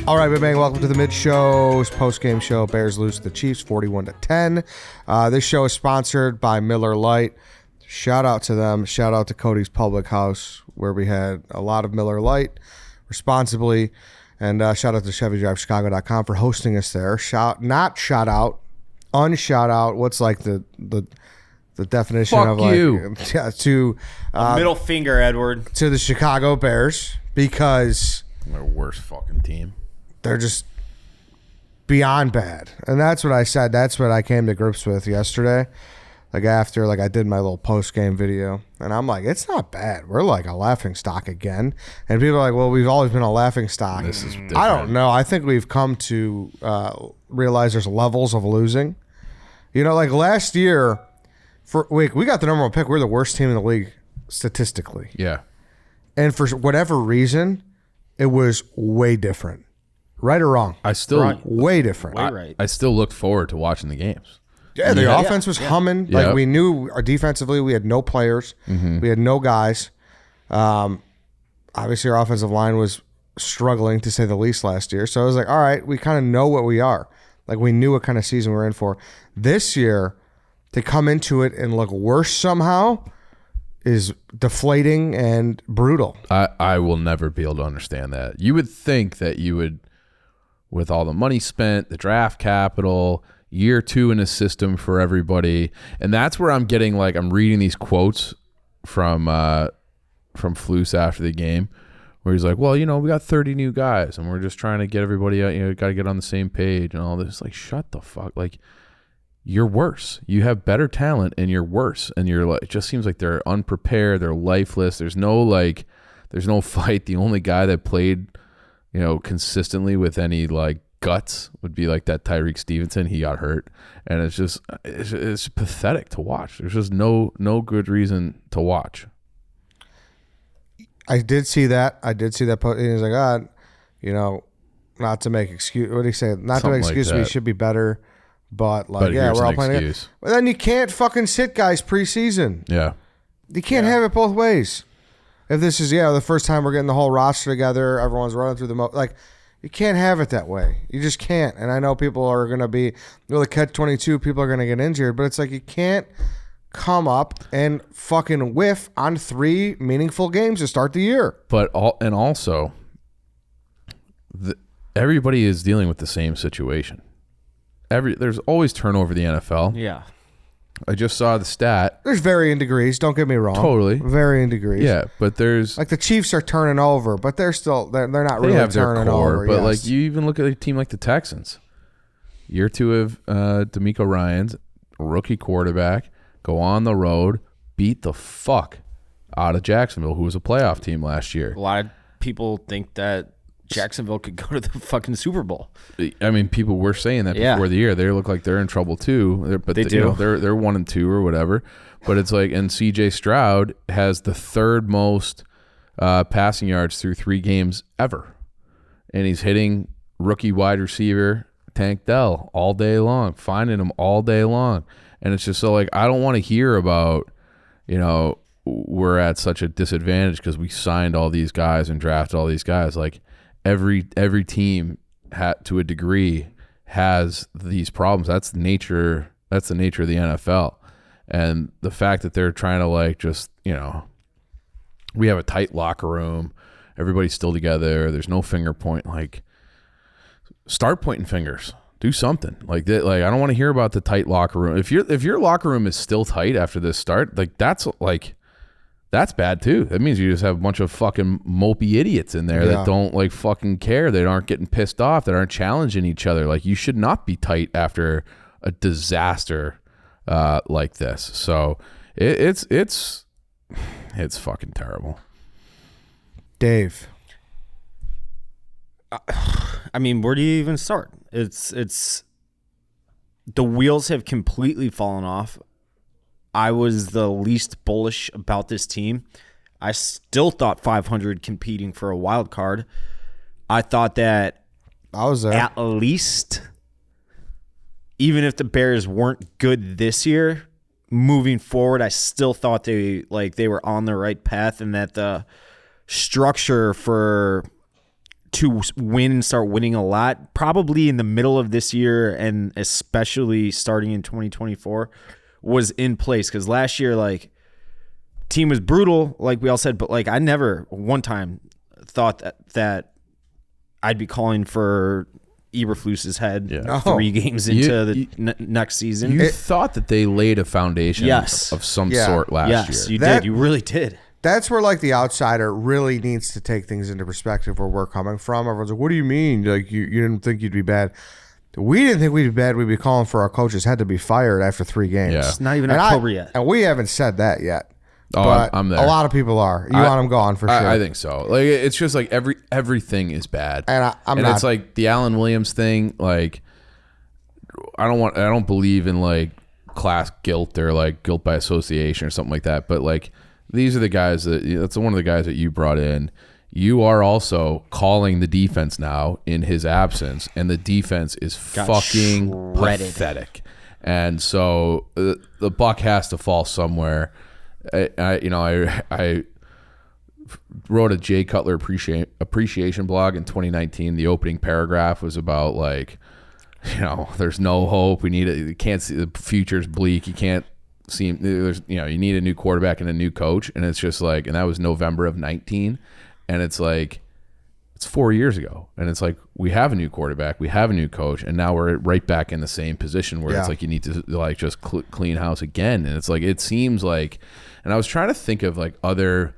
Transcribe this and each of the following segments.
All right, bang, welcome to the mid-show's post-game show. Bears lose to the Chiefs 41-10. This show is sponsored by Miller Lite. Shout out to them. Shout out to Cody's Public House, where we had a lot of Miller Lite responsibly. And shout out to ChevyDriveChicago.com for hosting us there. Unshout out. What's like the definition Fuck of like you. To middle finger, Edward, to the Chicago Bears, because Their worst fucking team. they're just beyond bad. And that's what I said. That's what I came to grips with yesterday. Like after I did my little post-game video. And I'm like, it's not bad. We're like a laughing stock again. And people are like, well, we've always been a laughing stock. This is different. I don't know. I think we've come to realize there's levels of losing. You know, like last year, we got the number one pick. We're the worst team in the league statistically. Yeah. And for whatever reason, it was way different. Right or wrong? Way different. I still looked forward to watching the games. Yeah, the offense was humming. Yep. Like we knew defensively, we had no players. We had no guys. Obviously, our offensive line was struggling to say the least last year. So I was like, all right, we kind of know what we are. Like we knew what kind of season we were in for. This year, to come into it and look worse somehow is deflating and brutal. I will never be able to understand that. You would think that you would, with all the money spent, the draft capital, year two in a system for everybody, and that's where I'm getting I'm reading these quotes from Flus after the game, where he's like, well, we got 30 new guys, and we're just trying to get everybody out, got to get on the same page and all this. Like, shut the fuck. Like, you're worse. You have better talent, and you're worse. And it just seems like they're unprepared. They're lifeless. There's no fight. The only guy that played, consistently with any guts would be that Tyreek Stevenson. He got hurt, and it's pathetic to watch. There's just no good reason to watch. I did see that. Post. He was like, not to make excuse. What did he say? Not Something to make excuse. We should be better. But we're all playing it. Well, then you can't fucking sit guys preseason. Yeah, you can't have it both ways. If this is the first time we're getting the whole roster together, everyone's running through you can't have it that way. You just can't. And I know people are going to be the catch-22. People are going to get injured, but it's like you can't come up and fucking whiff on 3 meaningful games to start the year. But also, everybody is dealing with the same situation. There's always turnover in the NFL. Yeah. I just saw the stat. There's varying degrees. Don't get me wrong. Totally. Varying degrees. Yeah, but there's the Chiefs are turning over, but they're not really have turning their core, over. But yes. you even look at a team like the Texans. Year 2 of DeMeco Ryans, rookie quarterback, go on the road, beat the fuck out of Jacksonville, who was a playoff team last year. A lot of people think that Jacksonville could go to the fucking Super Bowl. I mean, people were saying that before the year. They look like they're in trouble too. But they do. They're 1-2 or whatever. But it's and C.J. Stroud has the 3rd most passing yards through 3 games ever, and he's hitting rookie wide receiver Tank Dell all day long, finding him all day long, and it's just I don't want to hear about we're at such a disadvantage because we signed all these guys and drafted all these guys. Every team to a degree has these problems. That's the nature of the NFL. And the fact that they're trying to we have a tight locker room, everybody's still together, there's no finger point, start pointing fingers. Do something like that. I don't want to hear about the tight locker room. If your locker room is still tight after this start, that's bad too. That means you just have a bunch of fucking mopey idiots in there that don't fucking care. They aren't getting pissed off. That aren't challenging each other. You should not be tight after a disaster like this. So it's fucking terrible. Dave. I mean, where do you even start? It's the wheels have completely fallen off. I was the least bullish about this team. I still thought 500 competing for a wild card. I thought that I was there. At least, even if the Bears weren't good this year, moving forward, I still thought they were on the right path, and that the structure to win and start winning a lot, probably in the middle of this year and especially starting in 2024, was in place. Because last year, like, team was brutal, like we all said, but like I never one time thought that I'd be calling for Eberflus's head 3 games into the next season. You thought that they laid a foundation of some sort last year. Yes, you did. You really did. That's where, like, the outsider really needs to take things into perspective where we're coming from. Everyone's like, what do you mean? Like, you didn't think you'd be bad. We didn't think we'd be bad. We'd be calling for our coach's head to be fired after 3 games. Yeah. It's not even October yet. And we haven't said that yet. Oh, but I'm there. A lot of people are. You want them gone for sure. I think so. Like, it's just like everything is bad. And it's like the Allen Williams thing. Like, I don't believe in like class guilt or like guilt by association or something like that. But like, these are the guys that's one of the guys that you brought in. You are also calling the defense now in his absence, and the defense is fucking pathetic. And so the buck has to fall somewhere. I wrote a Jay Cutler appreciation blog in 2019. The opening paragraph was about like, there's no hope. We need it. You can't see, the future's bleak. You can't see. There's you need a new quarterback and a new coach, and it's just like, and that was November of 19, and it's like, it's 4 years ago, and it's like, we have a new quarterback, we have a new coach, and now we're right back in the same position where it's like you need to like just clean house again. And it's like, it seems like, and I was trying to think of like other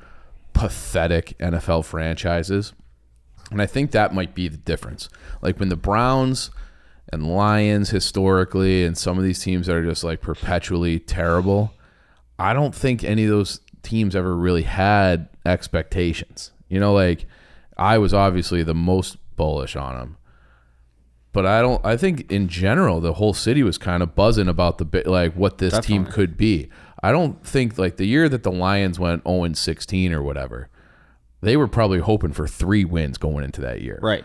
pathetic NFL franchises, and I think that might be the difference. Like when the Browns and Lions historically, and some of these teams that are just like perpetually terrible, I don't think any of those teams ever really had expectations. Like I was obviously the most bullish on them, but I think in general the whole city was kind of buzzing about like what this team could be. I don't think like the year that the Lions went 0-16 or whatever, they were probably hoping for 3 wins going into that year. Right.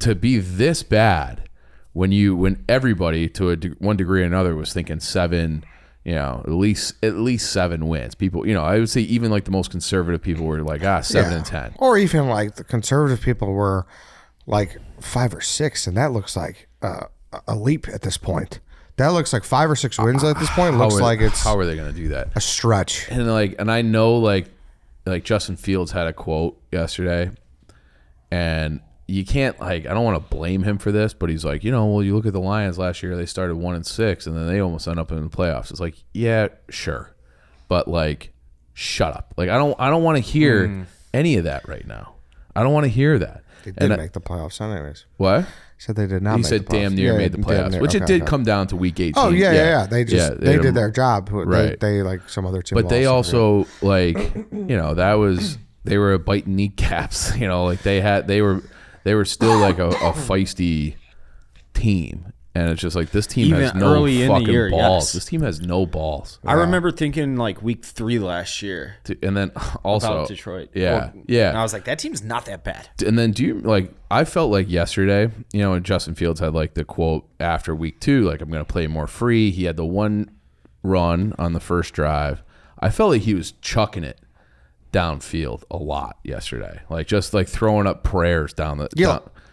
To be this bad when everybody to one degree or another was thinking 7, at least 7 wins. People, I would say even like the most conservative people were like 7 and 10, or even like the conservative people were like 5 or 6, and that looks like a leap at this point. That looks like 5 or 6 wins at this point. Looks like it's how are they going to do that? A stretch. And I know like Justin Fields had a quote yesterday, and you can't I don't want to blame him for this, but he's like, well, you look at the Lions last year, they started 1-6, and then they almost ended up in the playoffs. It's like, yeah, sure, but like, shut up. Like I don't want to hear any of that right now. I don't want to hear that. They did make the playoffs anyways. What? Said they did not. He make said the playoffs. damn near made the playoffs, which it did come down to week 18. Oh yeah. They did their job. Right. They like some other team. But they also like they were biting kneecaps. Like they were still like a feisty team. And it's just like, this team Even has no early in the fucking year, balls. yes. This team has no balls. I remember thinking like week 3 last year. And then also about Detroit. Yeah. And I was like, that team's not that bad. And then I felt like yesterday, and Justin Fields had like the quote after week 2, like, I'm going to play more free. He had the one run on the first drive. I felt like he was chucking it downfield a lot yesterday. Like just like throwing up prayers down the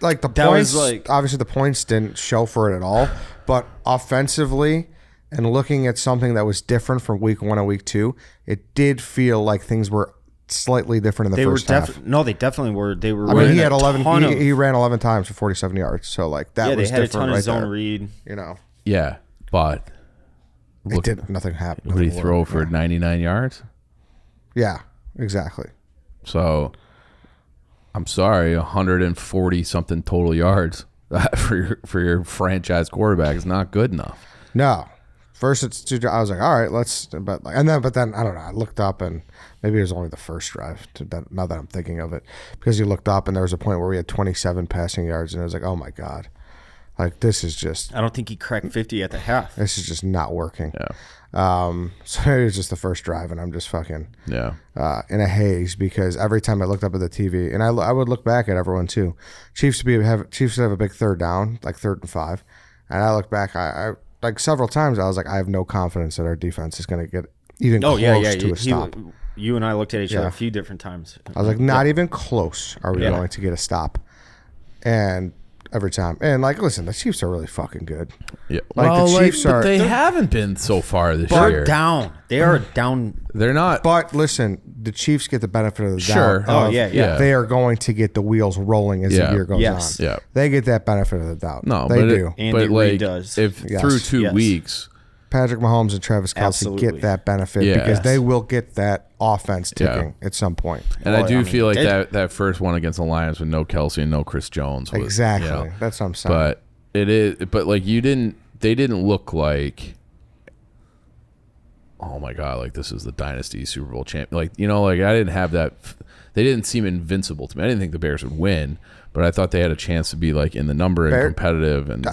like the that points, was like, obviously the points didn't show for it at all, but offensively and looking at something that was different from week 1 and week 2, it did feel like things were slightly different in the first half. No, they definitely were. They were. I mean, he had 11. He ran 11 times for 47 yards, so like that was they had different a ton right of zone there. read. Yeah, but Nothing happened. What did he throw for 99 yards? Yeah, exactly. So I'm sorry, 140 something total yards for your franchise quarterback is not good enough. No, first it's 2. I was like, all right, but then I don't know. I looked up and maybe it was only the first drive. Now that I'm thinking of it, because you looked up and there was a point where we had 27 passing yards, and it was like, oh my god, like this is just. I don't think he cracked 50 at the half. This is just not working. Yeah. So it was just the first drive, and I'm just fucking in a haze, because every time I looked up at the TV, and I would look back at everyone too. Chiefs would have a big third down, like 3rd and 5, and I look back. I like several times, I was like, I have no confidence that our defense is going to get even close to a stop. You and I looked at each other a few different times. I was like, not even close are we going to get a stop. And every time. And, like, listen, the Chiefs are really fucking good. Yeah. Like, well, the Chiefs but they haven't been so far this year. They're down. They are down. They're not. But, listen, the Chiefs get the benefit of the Sure. doubt. Yeah. They are going to get the wheels rolling as the year goes on. Yeah. They get that benefit of the doubt. No, they but do. Andy Reid does. If through 2 weeks, Patrick Mahomes and Travis Kelce get that benefit because they will get that offense ticking at some point. And I feel like that first one against the Lions with no Kelce and no Chris Jones was, exactly. That's what I'm saying. But like they didn't look like, oh my God, like this is the dynasty Super Bowl champ. Like, I didn't have that. They didn't seem invincible to me. I didn't think the Bears would win, but I thought they had a chance to be like in the number and competitive. And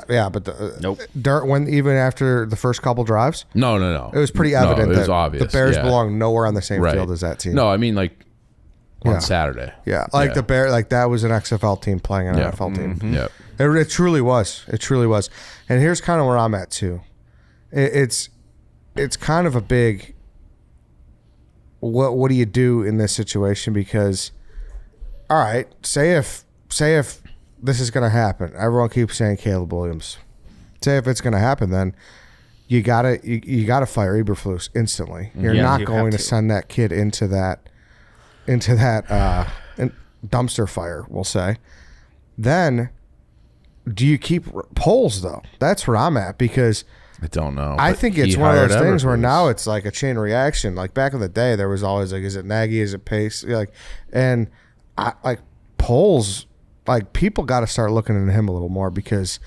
nope. Even after the first couple drives, no, it was pretty evident it was that obvious. the Bears belong nowhere on the same field as that team. No, I mean like on Saturday. Yeah, the Bears, like that was an XFL team playing an NFL team. Mm-hmm. Yeah, it truly was. It truly was. And here's kind of where I'm at too. It's kind of a big. What do you do in this situation? Because, all right, say if this is going to happen, everyone keeps saying Caleb Williams. Say if it's going to happen, then you gotta fire Eberflus instantly. You're not going to send that kid into that dumpster fire. We'll say. Then, do you keep Poles though? That's where I'm at because. I don't know. I think it's one of those things where now it's like a chain reaction. Like back in the day, there was always like, is it Nagy? Is it Pace? Poles, like people got to start looking into him a little more because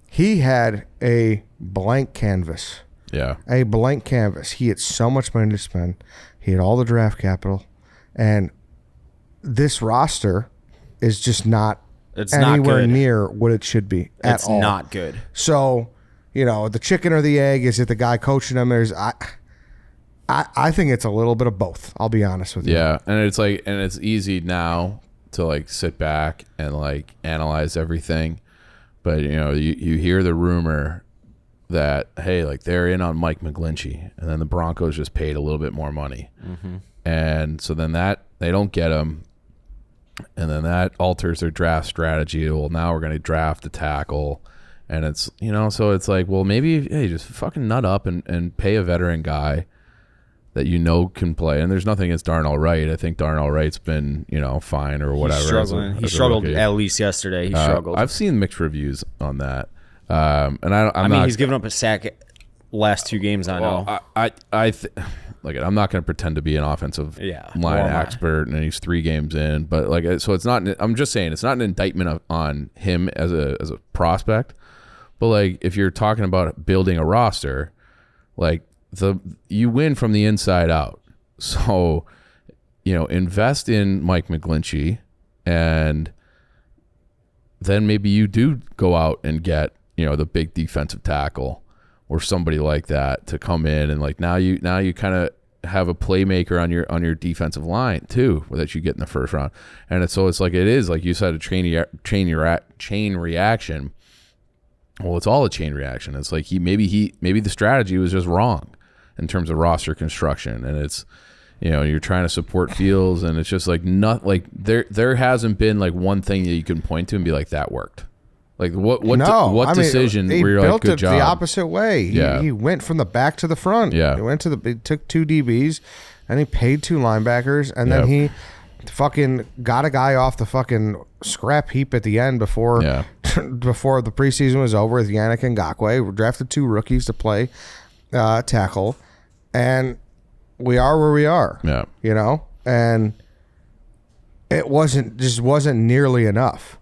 he had a blank canvas. Yeah. A blank canvas. He had so much money to spend. He had all the draft capital. And this roster is just not anywhere near what it should be at all. It's not good. So... the chicken or the egg? Is it the guy coaching them? I think it's a little bit of both. I'll be honest with you. Yeah, and it's easy now to like sit back and like analyze everything, but you hear the rumor that hey, like they're in on Mike McGlinchey, and then the Broncos just paid a little bit more money, and so then that they don't get him, and then that alters their draft strategy. Well, now we're going to draft a tackle. And it's, so it's like, well, maybe, hey, just fucking nut up and pay a veteran guy that can play. And there's nothing against Darnell Wright. I think Darnell Wright's been, fine or whatever. He's struggling. He struggled at least yesterday. He struggled. I've seen mixed reviews on that. He's given up a sack last 2 games, I know. I'm not going to pretend to be an offensive line expert, and he's 3 games in. But, so it's not – I'm just saying it's not an indictment on him as a prospect. But like, if you're talking about building a roster, like you win from the inside out. So, invest in Mike McGlinchey, and then maybe you do go out and get the big defensive tackle or somebody like that to come in, and like now you kind of have a playmaker on your defensive line too that you get in the first round, and it is like you said, a chain reaction. Well, it's all a chain reaction. It's like maybe the strategy was just wrong in terms of roster construction, and it's you're trying to support Fields, and it's just like not like there hasn't been like one thing that you can point to and be like that worked. Like what decision where you're like, good job? The opposite way. He went from the back to the front. Yeah, he took 2 DBs, and he paid 2 linebackers, and then he fucking got a guy off the fucking scrap heap at the end before before the preseason was over with Yannick Ngakoue. We drafted 2 rookies to play tackle, and we are where we are. Yeah, and it wasn't nearly enough.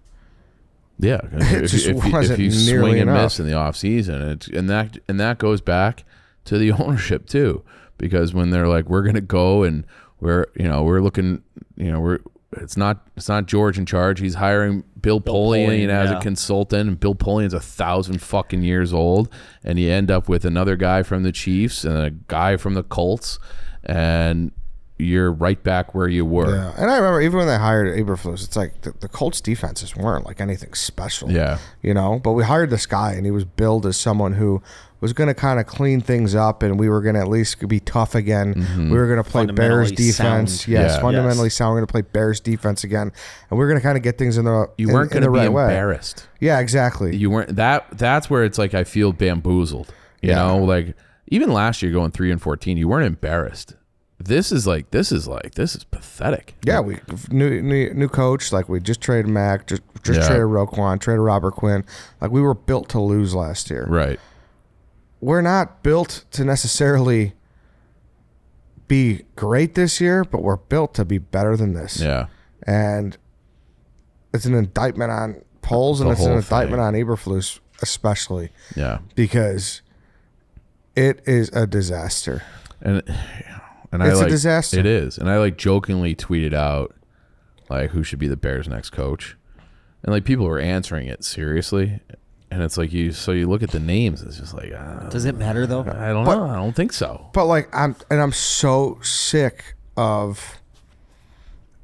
Yeah, if you swing and miss in the offseason, and that goes back to the ownership too, because when they're like, we're gonna go and we're looking, it's not George in charge. He's hiring Bill Polian as a consultant, and Bill Polian's 1,000 fucking years old, and you end up with another guy from the Chiefs and a guy from the Colts, and you're right back where you were. Yeah, and I remember even when they hired Eberflus, it's like the Colts defenses weren't like anything special. Yeah. You know, but we hired this guy, and he was billed as someone who was going to kind of clean things up, and we were going to at least be tough again. Mm-hmm. We were going to play Bears defense. Sound. Yes, Yeah. fundamentally sound. We're going to play Bears defense again, and we were going to kind of get things in the You weren't going to be right way. embarrassed. Yeah, exactly. You weren't. That's where it's like I feel bamboozled. You Yeah. know, like even last year going 3-14, you weren't embarrassed. This is pathetic. Yeah, we new coach. Like we just traded Mac, just Yeah. traded Roquan, traded Robert Quinn. Like we were built to lose last year. Right. We're not built to necessarily be great this year, but we're built to be better than this. Yeah. And it's an indictment on Poles, and The it's an whole indictment thing. on Eberflus especially, Yeah. because it is a disaster. And It's a disaster. It is. And I like jokingly tweeted out like who should be the Bears' next coach. And like people were answering it seriously. And it's like you look at the names, it's just like Does it matter though? I don't know. I don't think so. But like I'm so sick of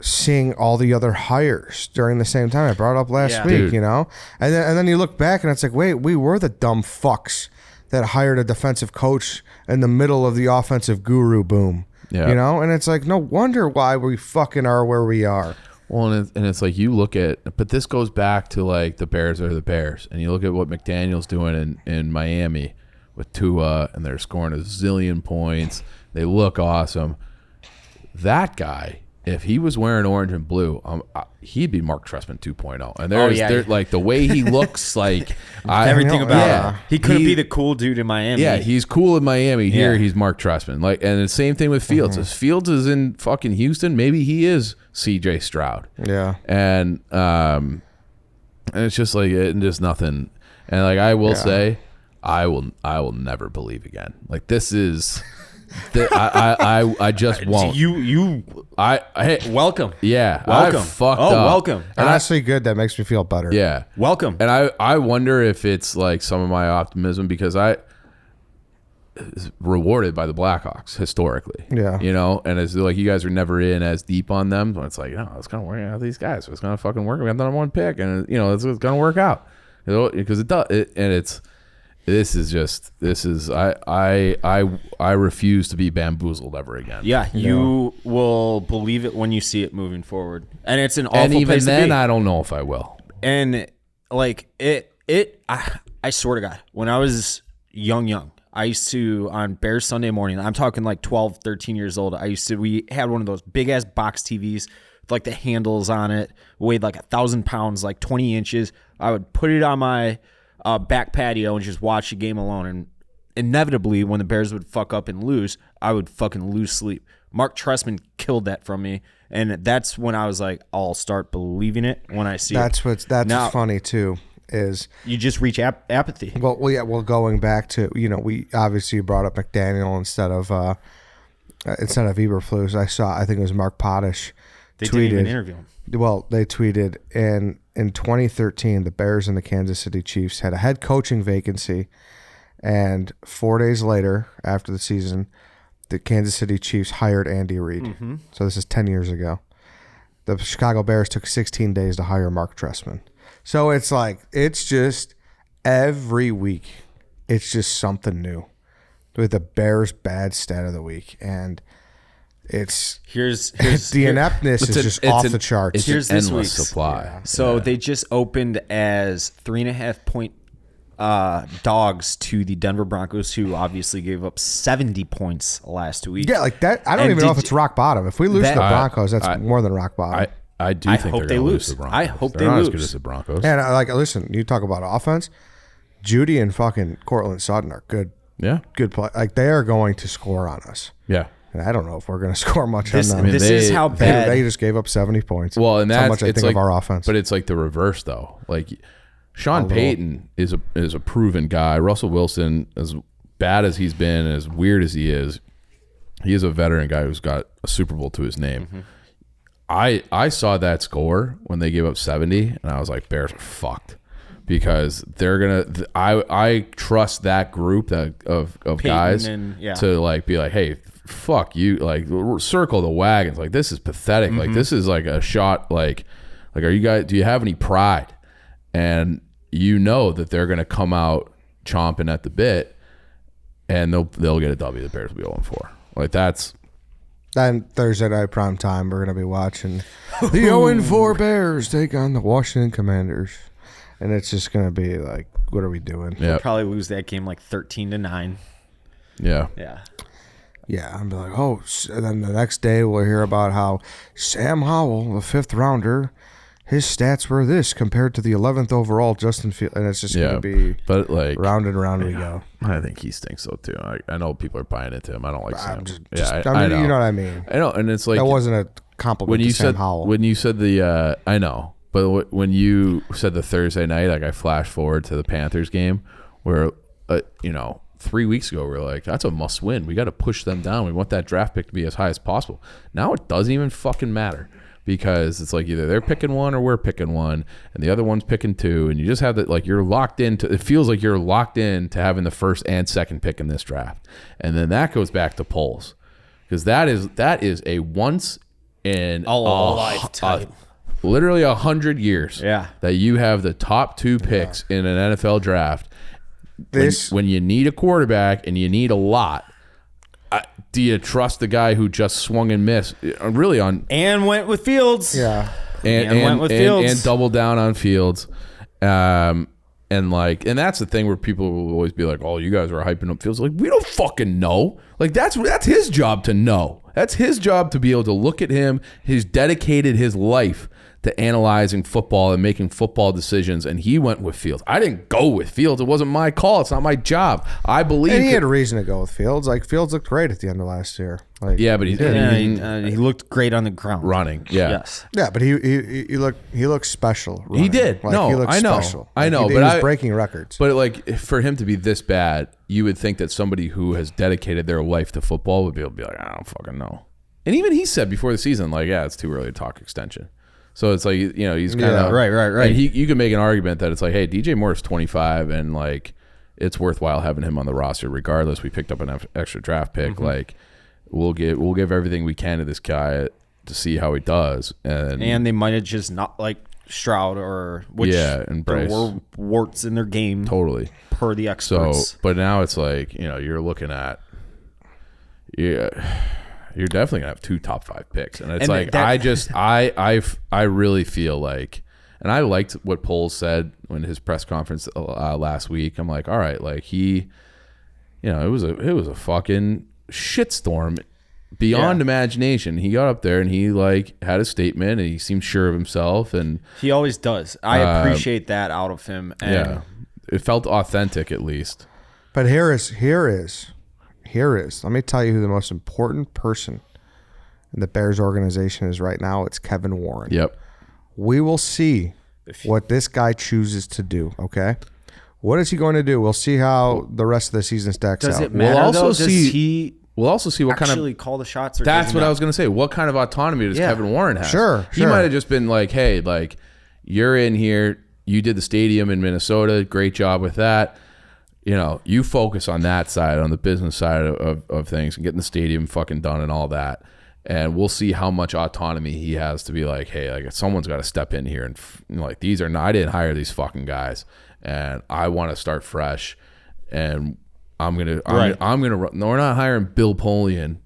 seeing all the other hires during the same time. I brought it up last Yeah. week, Dude. you know? And then you look back and it's like, wait, we were the dumb fucks that hired a defensive coach in the middle of the offensive guru boom. Yeah. You know? And it's like, no wonder why we fucking are where we are. Well, and it's like you look at, but this goes back to like the Bears are the Bears, and you look at what McDaniel's doing in Miami with Tua, and they're scoring a zillion points. They look awesome. That guy, if he was wearing orange and blue, he'd be Mark Trestman 2.0. And there's like the way he looks, like Everything about yeah. him. He couldn't be the cool dude in Miami. Yeah, he's cool in Miami. Here, Yeah. he's Mark Trestman. Like, and the same thing with Fields. If Fields is in fucking Houston, maybe he is C.J. Stroud. Yeah. And it's just like there's nothing. And like I will say, I will never believe again. Like this is, I just won't. Hey, welcome. Yeah, Welcome. I fucked Oh, up. welcome. And Honestly, good. That makes me feel better. yeah. Welcome. And I wonder if it's like some of my optimism because I is rewarded by the Blackhawks historically. Yeah. You know, and it's like you guys are never in as deep on them. But it's like, it's going to work out these guys. So it's going to fucking work. We got the number one pick and, it's going to work out. You know, because it does. I refuse to be bamboozled ever again. Yeah, you will believe it when you see it moving forward, and it's an awful And even place then, to be. I don't know if I will. And like I swear to God, when I was young, I used to, on Bears Sunday morning, I'm talking like 12, 13 years old, we had one of those big ass box TVs with like the handles on it, weighed like 1,000 pounds, like 20 inches. I would put it on my back patio and just watch the game alone. And inevitably, when the Bears would fuck up and lose, I would fucking lose sleep. Mark Trestman killed that from me. And that's when I was like, I'll start believing it when I see That's it. what's Now- funny too. Is You just reach apathy. well, going back to we obviously brought up McDaniel instead of Eberflus. I think it was Mark Potash. They tweeted, didn't even interview him. Well, they tweeted in 2013 the Bears and the Kansas City Chiefs had a head coaching vacancy, and 4 days later after the season, the Kansas City Chiefs hired Andy Reid. Mm-hmm. So this is 10 years ago. The Chicago Bears took 16 days to hire Mark Trestman. So it's like, it's just every week, it's just something new with the Bears' bad stat of the week. And it's Here's the ineptness is just off the charts. It's Here's an this endless week's. supply. So they just opened as 3.5 point dogs to the Denver Broncos, who obviously gave up 70 points last week. Yeah, like that. I don't And even know if did it's rock bottom. If we lose to the Broncos, that's more than rock bottom. I do I think hope they're they going to lose. lose the Broncos. I hope they're they not as lose. good as the Broncos. And listen, you talk about offense. Judy and fucking Cortland Sutton are good Yeah. play. Like they are going to score on us. Yeah. And I don't know if we're going to score much This, on them. this is how They bad. just gave up 70 points. Well, and That's that's how much I it's think like of our offense. But it's like the reverse though. Like Sean Payton is a proven guy. Russell Wilson, as bad as he's been, as weird as he is a veteran guy who's got a Super Bowl to his name. Mm-hmm. I saw that score when they gave up 70, and I was like, Bears are fucked because they're gonna. I trust that group of guys and- yeah. to like be like, hey, fuck you, like circle the wagons. Like this is pathetic. Like this is like a shot. Like are you guys? Do you have any pride? And you know that they're gonna come out chomping at the bit, and they'll get a W. The Bears will be 0-4. Like that's. Then Thursday night prime time, we're gonna be watching the 0-4 Bears take on the Washington Commanders, and it's just gonna be like, what are we doing? Yeah, Probably lose that game like 13-9. yeah. Yeah, I'm like, and then the next day we'll hear about how Sam Howell, the 5th rounder, his stats were this compared to the 11th overall Justin Fields, and it's just gonna be. But like round and round we go. I think he stinks though too. I know people are buying into him. I don't like Sam. I mean, you know what I mean. I know, and it's like that wasn't a compliment when you to Sam said Howell. when you said the I know, but when you said the Thursday night, like I flashed forward to the Panthers game where 3 weeks ago we're like, that's a must win. We got to push them down. We want that draft pick to be as high as possible. Now it doesn't even fucking matter. Because it's like either they're picking one or we're picking one, and the other one's picking two, and you just have that, like you're locked into. It feels like you're locked in to having the first and second pick in this draft, and then that goes back to polls, because that is a once in A lifetime. literally 100 years. Yeah. That you have the top 2 picks in an NFL draft. When you need a quarterback and you need a lot. Do you trust the guy who just swung and missed? Really and went with Fields. Yeah, and went with Fields and doubled down on Fields, and that's the thing where people will always be like, "Oh, you guys are hyping up Fields." Like we don't fucking know. Like that's his job to know. That's his job to be able to look at him. He's dedicated his life to analyzing football and making football decisions, and he went with Fields. I didn't go with Fields. It wasn't my call. It's not my job. I believe. And he had a reason to go with Fields. Like Fields looked great at the end of last year. Like, yeah, but he looked great on the ground running. Yeah, yes, yeah, but he looked special. Running. He did. Like, no, he looked I know. special. I know, he but was breaking records. But like for him to be this bad, you would think that somebody who has dedicated their life to football would be able to be like, I don't fucking know. And even he said before the season, like, yeah, it's too early to talk extension. So it's like, he's kind of right. And you can make an argument that it's like, hey, DJ Moore's 25, and like it's worthwhile having him on the roster regardless. We picked up an extra draft pick. Mm-hmm. Like we'll give everything we can to this guy to see how he does. And they might have just not like Stroud or and Bryce. There were warts in their game. Totally. Per the experts. So, but now it's like, you're looking at you're definitely gonna have 2 top 5 picks, and it's I really feel like, and I liked what Poles said when his press conference last week. I'm like, all right, like it was a fucking shitstorm beyond imagination. He got up there and he like had a statement, and he seemed sure of himself, and he always does. I appreciate that out of him. And it felt authentic at least. But here is. Let me tell you who the most important person in the Bears organization is right now. It's Kevin Warren. Yep. We will see what this guy chooses to do, okay? What is he going to do? We'll see how the rest of the season stacks out. Does it matter, We'll also see what kind of call the shots. Or that's what I was going to say. What kind of autonomy does Kevin Warren have? Sure. He might have just been like, hey, like, you're in here. You did the stadium in Minnesota. Great job with that. You focus on that side, on the business side of things, and getting the stadium fucking done and all that. And we'll see how much autonomy he has to be like, hey, like someone's got to step in here and like these are not. I didn't hire these fucking guys, and I want to start fresh. And I'm gonna run. No, we're not hiring Bill Polian.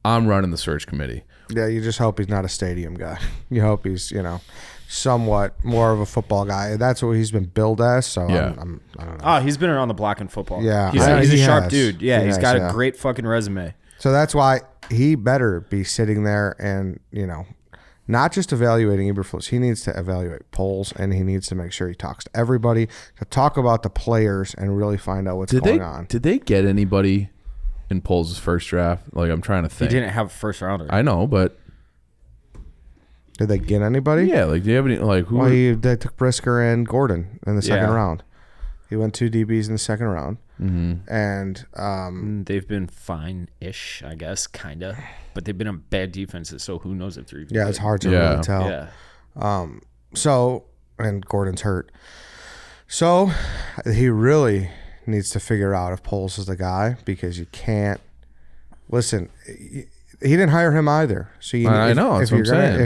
I'm running the search committee. Yeah, you just hope he's not a stadium guy. You hope he's somewhat more of a football guy. That's what he's been billed as. So yeah. I don't know. Oh, he's been around the block in football. Yeah, he's a he sharp has. dude. Yeah, he's got a a great fucking resume. So that's why he better be sitting there and not just evaluating Eberflus. He needs to evaluate Poles, and he needs to make sure he talks to everybody to talk about the players and really find out what's going on. Did they get anybody in Poles' first draft? Like I'm trying to think. He didn't have a first rounder. I know, but. Did they get anybody? Yeah, like do you have any like who? Well, they took Brisker and Gordon in the second round. He went 2 DBs in the second round, and they've been fine-ish, I guess, kind of, but they've been on bad defenses. So who knows if they're even good. It's hard to really tell. Yeah. So and Gordon's hurt, so he really needs to figure out if Poles is the guy, because you can't listen, he didn't hire him either. So I know. That's what I'm saying.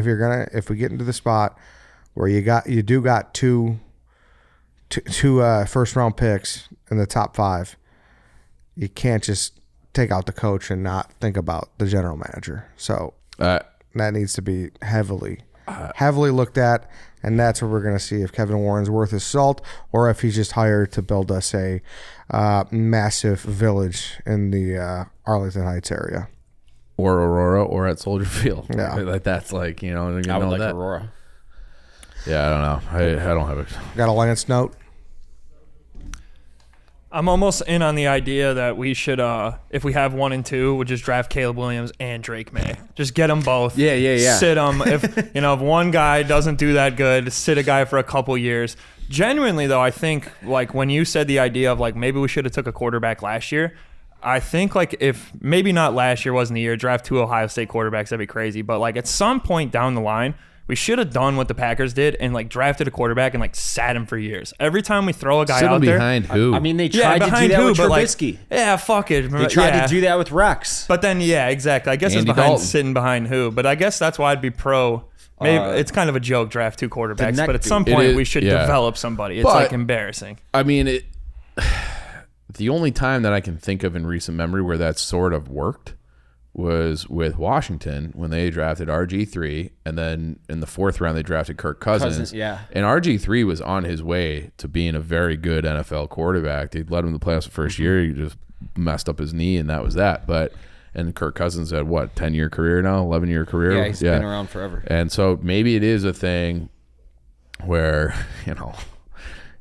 If we get into the spot where you got two first round picks in the top 5, you can't just take out the coach and not think about the general manager. So that needs to be heavily looked at, and that's what we're going to see if Kevin Warren's worth his salt or if he's just hired to build us a massive village in the Arlington Heights area. Or Aurora or at Soldier Field. Yeah. Like that's like, I would like that. Aurora. Yeah, I don't know. I don't have it. Got a Lance note? I'm almost in on the idea that we should, if we have 1 and 2, we'll just draft Caleb Williams and Drake May. Just get them both. Yeah. Sit them. If one guy doesn't do that good, sit a guy for a couple years. Genuinely, though, I think like when you said the idea of like maybe we should have took a quarterback last year, I think like if maybe not last year wasn't the year, draft 2 Ohio State quarterbacks, that'd be crazy. But like at some point down the line, we should have done what the Packers did and like drafted a quarterback and like sat him for years. Every time we throw a guy out there, behind who? I mean, they tried to do that with Trubisky. Like, fuck it. They tried to do that with Rex. But then, exactly. I guess Andy it's behind Dalton. sitting behind who. But I guess that's why I'd be pro. Maybe it's kind of a joke, draft 2 quarterbacks. But at some point, we should develop somebody. It's like embarrassing. I mean, the only time that I can think of in recent memory where that sort of worked was with Washington when they drafted RG3, and then in the 4th round they drafted Kirk Cousins. And RG3 was on his way to being a very good NFL quarterback. They led him to the playoffs the first year. He just messed up his knee, and that was that. And Kirk Cousins had 10-year career now, 11-year career. Yeah, he's been around forever. And so maybe it is a thing where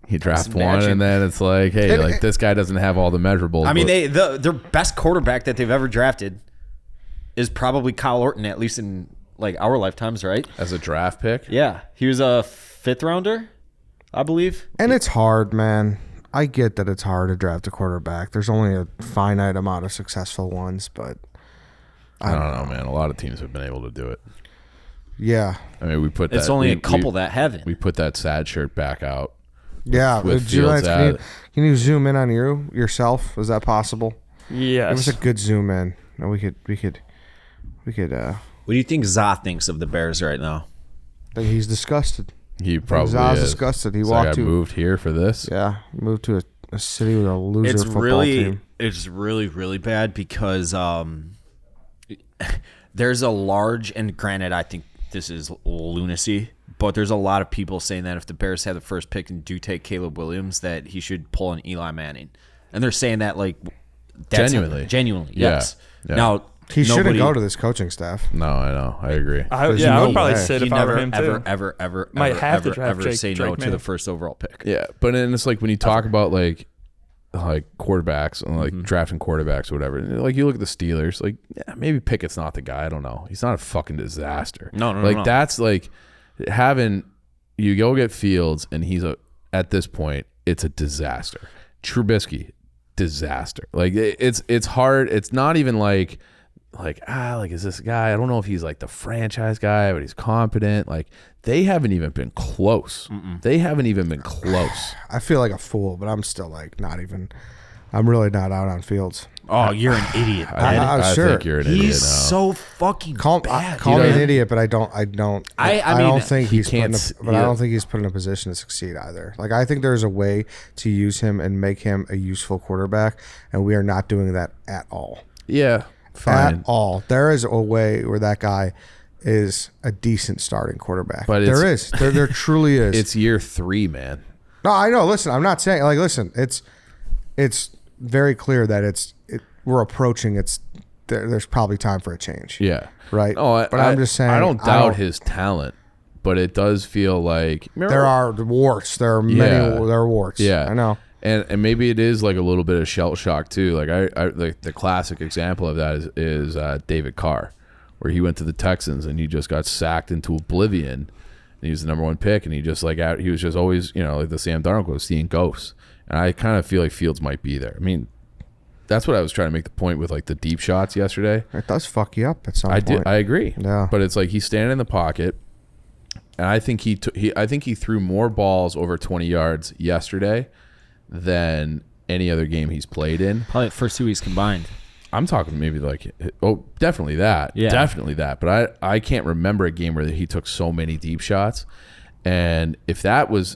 you draft one, and then it's like, hey, like this guy doesn't have all the measurables. I mean, their best quarterback that they've ever drafted is probably Kyle Orton, at least in like our lifetimes, right? As a draft pick? Yeah. He was a 5th rounder, I believe. And it's hard, man. I get that it's hard to draft a quarterback. There's only a finite amount of successful ones, but I don't know, man. A lot of teams have been able to do it. Yeah. I mean, we put that. It's only a couple that haven't. We put that sad shirt back out. Yeah. With Fields can you zoom in on yourself? Is that possible? Yes. Give us a good zoom in. No, we could. What do you think Za thinks of the Bears right now? I think he's disgusted. He probably Za's is. disgusted. He It's walked like I moved here for this. Yeah, moved to a city with a loser football team. It's really, really bad because there's a large, and granted, I think this is lunacy, but there's a lot of people saying that if the Bears have the first pick and do take Caleb Williams, that he should pull an Eli Manning. And they're saying that like Genuinely, yes. Yeah. Now He shouldn't go to this coaching staff. No, I know. I agree. I would probably sit if I were him too. Ever Might have to draft say Drake no May. to the first overall pick. Yeah, but then it's like when you talk about like quarterbacks and like drafting quarterbacks or whatever. Like you look at the Steelers, like maybe Pickett's not the guy. I don't know. He's not a fucking disaster. No. That's like having you go get Fields and he's at this point it's a disaster. Trubisky, disaster. Like it's hard. It's not even like is this guy? I don't know if he's like the franchise guy, but he's competent. Like they haven't even been close. They haven't even been close. I feel like a fool, but I'm still like not even. I'm really not out on Fields. Oh, you're an idiot. I'm sure. think you're an idiot He's now. so fucking bad. Call me an idiot, but I don't think he he's put in can't- I don't think he's put in a position to succeed either. Like I think there's a way to use him and make him a useful quarterback, and we are not doing that at all. Yeah, fine. At all. There is a way where that guy is a decent starting quarterback. But there is. There truly is. It's year 3, man. No, I know. Listen, I'm not saying listen. It's very clear that we're approaching. There's probably time for a change. Yeah. Right. Oh, but I'm just saying. I don't doubt his talent, but it does feel like there are warts. There are many. There are warts. Yeah, I know. And maybe it is like a little bit of shell shock too. Like I like the classic example of that is David Carr, where he went to the Texans and he just got sacked into oblivion. And he was the number 1 pick, and he just he was just always like the Sam Darnold was seeing ghosts. And I kind of feel like Fields might be there. I mean, that's what I was trying to make the point with like the deep shots yesterday. It does fuck you up at some point. I agree. Yeah. But it's like he's standing in the pocket, and I think he threw more balls over 20 yards yesterday than any other game he's played in. Probably the first 2 weeks combined. I'm talking maybe like, definitely that. Yeah. Definitely that. But I can't remember a game where he took so many deep shots. And if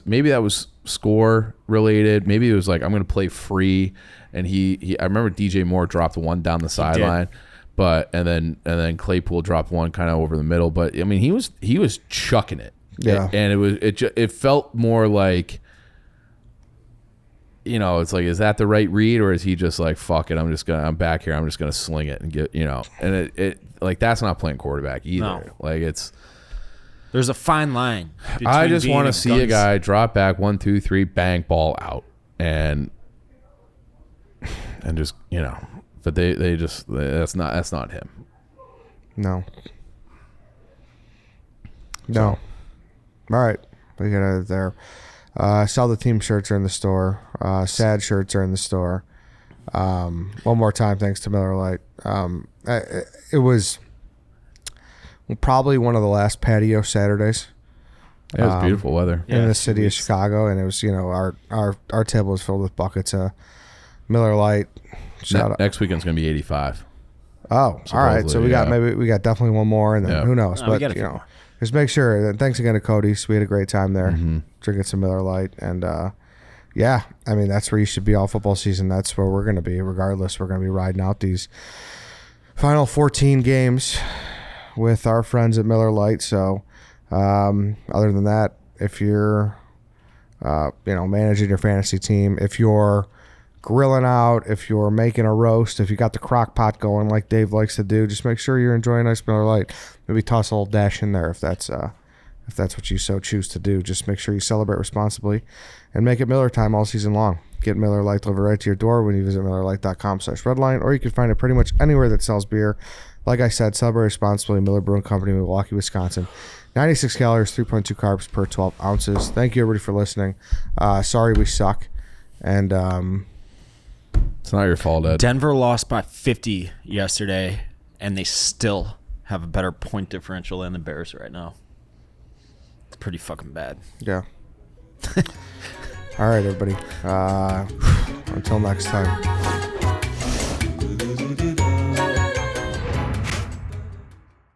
maybe that was score related. Maybe it was like, I'm going to play free. And I remember DJ Moore dropped one down the sideline. And then Claypool dropped one kind of over the middle. But I mean, he was chucking it. Yeah. And it felt more like, it's like, is that the right read, or is he just like, fuck it, I'm back here, I'm just gonna sling it and get, and it like, that's not playing quarterback either. No. Like, There's a fine line. I just want to see a guy drop back 1, 2, 3, bang, ball out, and just, but they just, that's not him. No. All right, we got it there. Saw the team shirts are in the store. Sad shirts are in the store. One more time, thanks to Miller Lite. It was probably one of the last patio Saturdays. It was beautiful weather in the city of Chicago, and it was, our table was filled with buckets of Miller Lite. Next weekend's gonna be 85. Oh, all right. So we got definitely one more, and then who knows? No, but just make sure. Thanks again to Cody's. We had a great time there, drinking some Miller Lite, and I mean, that's where you should be all football season. That's where we're going to be. Regardless, we're going to be riding out these final 14 games with our friends at Miller Lite. So, other than that, if you're, managing your fantasy team, if you're grilling out, if you're making a roast, if you got the crock pot going like Dave likes to do, just make sure you're enjoying nice Miller Lite. Maybe toss a little dash in there if that's what you so choose to do. Just make sure you celebrate responsibly and make it Miller time all season long. Get Miller Lite delivered right to your door when you visit MillerLite.com/redline, or you can find it pretty much anywhere that sells beer. Like I said, celebrate responsibly. Miller Brewing Company, Milwaukee, Wisconsin. 96 calories, 3.2 carbs per 12 ounces. Thank you, everybody, for listening. Sorry we suck. And it's not your fault, Ed. Denver lost by 50 yesterday, and they still have a better point differential than the Bears right now. It's pretty fucking bad. Yeah. All right, everybody. Until next time.